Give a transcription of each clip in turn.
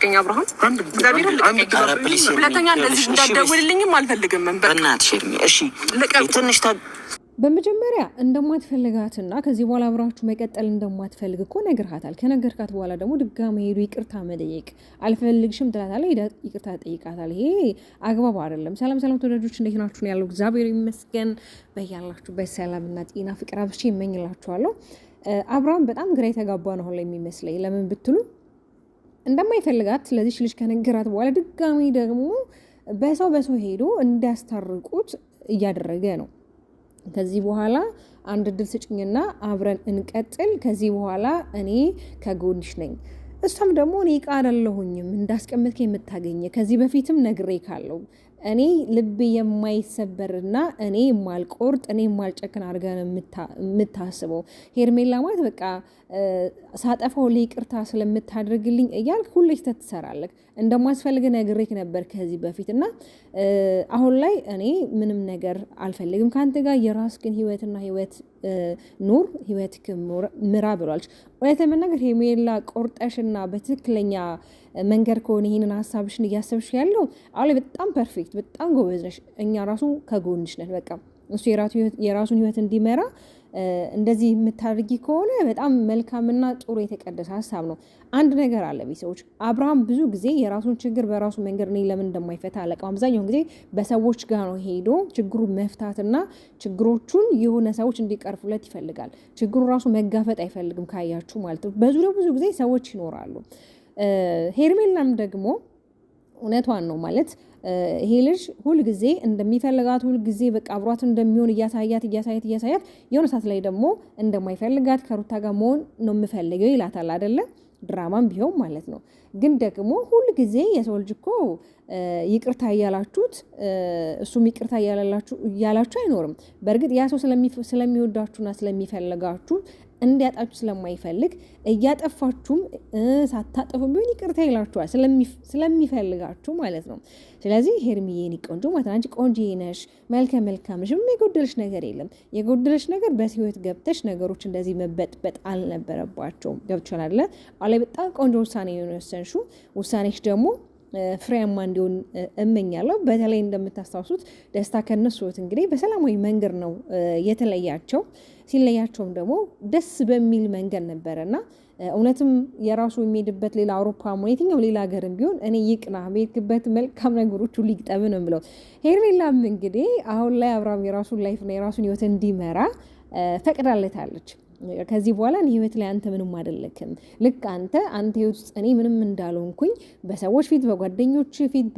ልቀቀኝ አብርሃም፣ እግዚአብሔር ልቀቀኝ። ሁለተኛ እንደዚህ እንዳትደውልልኝም አልፈልግም። በእናትሽ እሺ ትንሽ በመጀመሪያ እንደማትፈልጋትና ከዚህ በኋላ አብራችሁ መቀጠል እንደማትፈልግ እኮ ነግርሃታል። ከነገርካት በኋላ ደግሞ ድጋሚ ሄዱ ይቅርታ መጠየቅ አልፈልግሽም ትላታለህ። ሄዳ ይቅርታ ጠይቃታለህ። ይሄ አግባብ አይደለም። ሰላም ተወዳጆች፣ እንዴት ናችሁ? ነው ያለው። እግዚአብሔር ይመስገን። በያላችሁበት ሰላምና ጤና ፍቅር አብዝቼ እመኝላችኋለሁ። አብርሃም በጣም ግራ የተጋባ ነው አሁን ላይ የሚመስለኝ። ለምን ብትሉ እንደማይፈልጋት ስለዚህ ልጅ ከነገራት በኋላ ድጋሚ ደግሞ በሰው ሄዶ እንዲያስታርቁት እያደረገ ነው። ከዚህ በኋላ አንድ እድል ስጭኝና አብረን እንቀጥል። ከዚህ በኋላ እኔ ከጎንሽ ነኝ። እሷም ደግሞ እኔ ዕቃ አይደለሁኝም እንዳስቀምጥከ የምታገኘ ከዚህ በፊትም ነግሬ ካለው እኔ ልብ የማይሰበርና እኔ የማልቆርጥ እኔ የማልጨክን አድርጋ ነው የምታስበው። ሄርሜላ ማለት በቃ ሳጠፋው ይቅርታ ስለምታደርግልኝ እያልክ ሁሌ ትሰራለህ። እንደማስፈልግ ነግሬክ ነበር ከዚህ በፊት እና አሁን ላይ እኔ ምንም ነገር አልፈልግም ካንተ ጋር የራስህን ህይወትና ህይወት ኑር፣ ህይወትህን ምራ ብሏልች። እውነት ለመናገር ሄርሜላ ቆርጠሽና በትክክለኛ መንገድ ከሆነ ይሄንን ሀሳብሽን እያሰብሽ ያለው አሁን ላይ በጣም ፐርፌክት፣ በጣም ጎበዝ ነሽ። እኛ ራሱ ከጎንሽ ነን። በቃ እሱ የራሱን ህይወት እንዲመራ እንደዚህ የምታደርጊ ከሆነ በጣም መልካምና ጥሩ የተቀደሰ ሀሳብ ነው። አንድ ነገር አለ ቤተሰቦች፣ አብርሃም ብዙ ጊዜ የራሱን ችግር በራሱ መንገድ እኔ ለምን እንደማይፈታ አለቀው። አብዛኛውን ጊዜ በሰዎች ጋር ነው ሄዶ ችግሩ መፍታትና ችግሮቹን የሆነ ሰዎች እንዲቀርፉለት ይፈልጋል። ችግሩ ራሱ መጋፈጥ አይፈልግም ካያችሁ ማለት ነው። በዙሪያው ብዙ ጊዜ ሰዎች ይኖራሉ። ሄርሜላም ደግሞ እውነቷን ነው ማለት ይሄ ልጅ ሁል ጊዜ እንደሚፈልጋት ሁል ጊዜ በቃ አብሯት እንደሚሆን እያሳያት የሆነ ሰዓት ላይ ደግሞ እንደማይፈልጋት ከሩታ ጋር መሆን ነው የምፈልገው ይላታል አይደለ? ድራማም ቢሆን ማለት ነው። ግን ደግሞ ሁል ጊዜ የሰው ልጅ እኮ ይቅርታ እያላችሁት እሱም ይቅርታ እያላችሁ አይኖርም። በእርግጥ ያ ሰው ስለሚወዳችሁና ስለሚፈልጋችሁ እንዲያጣችሁ ስለማይፈልግ እያጠፋችሁም ሳታጠፉም ቢሆን ይቅርታ ይላችኋል ስለሚፈልጋችሁ ማለት ነው። ስለዚህ ሄርሚዬ የኔ ቆንጆ ማለት አንቺ ቆንጆ ነሽ፣ መልካም ነሽ፣ ምንም የጎደለሽ ነገር የለም። የጎደለሽ ነገር በህይወት ገብተሽ ነገሮች እንደዚህ መበጥበጥ አልነበረባቸውም። ገብቶሻል አይደለ? አሁን ላይ በጣም ቆንጆ ውሳኔ ነው የወሰንሽው። ውሳኔሽ ደግሞ ፍሬያማ እንዲሆን እመኛለሁ። በተለይ እንደምታስታውሱት ደስታ ከነሱ እንግዲህ በሰላማዊ መንገድ ነው የተለያቸው። ሲለያቸውም ደግሞ ደስ በሚል መንገድ ነበረና እውነትም የራሱ የሚሄድበት ሌላ አውሮፓ ሆነ የትኛው ሌላ ሀገርም ቢሆን እኔ ይቅና በሄድክበት መልካም ነገሮች ሁሉ ይግጠም ነው ብለው ሄርሜላም እንግዲህ አሁን ላይ አብርሃም የራሱን ላይፍ ነው የራሱን ህይወት እንዲመራ ፈቅዳለታለች። ከዚህ በኋላ እኔ ህይወት ላይ አንተ ምንም አይደለክም። ልክ አንተ ህይወት ውስጥ እኔ ምንም እንዳልሆንኩኝ በሰዎች ፊት፣ በጓደኞች ፊት፣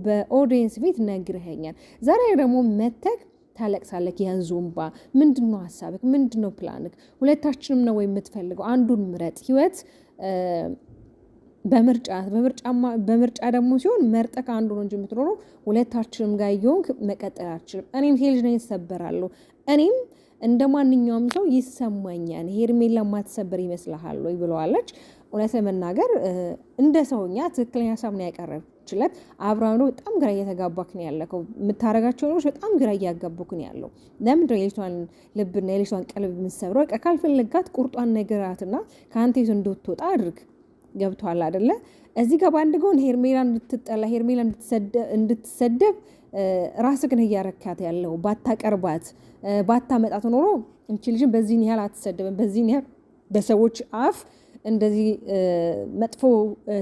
በኦዲየንስ ፊት ነግረኸኛል። ዛሬ ደግሞ መተክ ታለቅሳለክ። ያንዙምባ ምንድነው ሀሳብክ? ምንድነው ፕላንክ? ሁለታችንም ነው ወይ የምትፈልገው? አንዱን ምረጥ። ህይወት በምርጫ ደግሞ ሲሆን መርጠክ አንዱ ነው እንጂ የምትኖረው ሁለታችንም ጋር እየሆንክ መቀጠል አትችልም። እኔም ሴት ልጅ ነኝ፣ እሰበራለሁ። እኔም እንደ ማንኛውም ሰው ይሰማኛል። ሄርሜላ ማትሰበር ይመስልሃል ወይ ብለዋለች። እውነት ለመናገር እንደ ሰውኛ ትክክለኛ ሀሳብ ነው ያቀረበችለት። አብርሃም ነው በጣም ግራ እየተጋባክ ነው ያለከው። የምታረጋቸው ነገሮች በጣም ግራ እያጋቡክ ነው ያለው። ለምንድነው የልጅቷን ልብና የልጅቷን ቀልብ የምትሰብረው? በቃ ካልፈለጋት ቁርጧን ነገራትና ከአንተ ይዞ እንድትወጣ አድርግ። ገብቷል አይደለ? እዚህ ጋር በአንድ ጎን ሄርሜላ እንድትጠላ ሄርሜላ እንድትሰደብ ራስ ግን እያረካት ያለው ባታቀርባት ባታመጣት ኖሮ እንቺ ልጅን በዚህን ያህል አትሰደብም። በዚህን ያህል በሰዎች አፍ እንደዚህ መጥፎ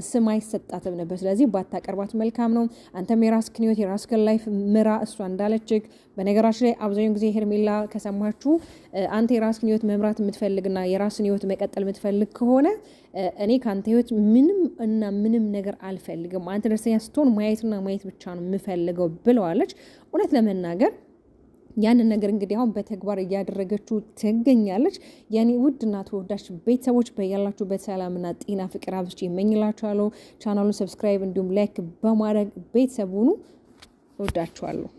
ስም አይሰጣትም ነበር። ስለዚህ ባታቀርባት መልካም ነው። አንተም የራስህን ህይወት የራስህን ላይፍ ምራ። እሷ እንዳለችህ በነገራችን ላይ አብዛኛውን ጊዜ ሄርሜላ ከሰማችሁ አንተ የራስህን ህይወት መምራት የምትፈልግና የራስህን ህይወት መቀጠል የምትፈልግ ከሆነ እኔ ከአንተ ህይወት ምንም ነገር አልፈልግም። አንተ ደስተኛ ስትሆን ማየት ብቻ ነው የምፈልገው ብለዋለች። እውነት ለመናገር ያንን ነገር እንግዲህ አሁን በተግባር እያደረገችው ትገኛለች። የኔ ውድና ተወዳጅ ቤተሰቦች በያላችሁበት ሰላምና ጤና ፍቅር አብዝቼ እመኝላችኋለሁ። ቻናሉን ሰብስክራይብ እንዲሁም ላይክ በማድረግ ቤተሰብ ሁኑ። እወዳችኋለሁ።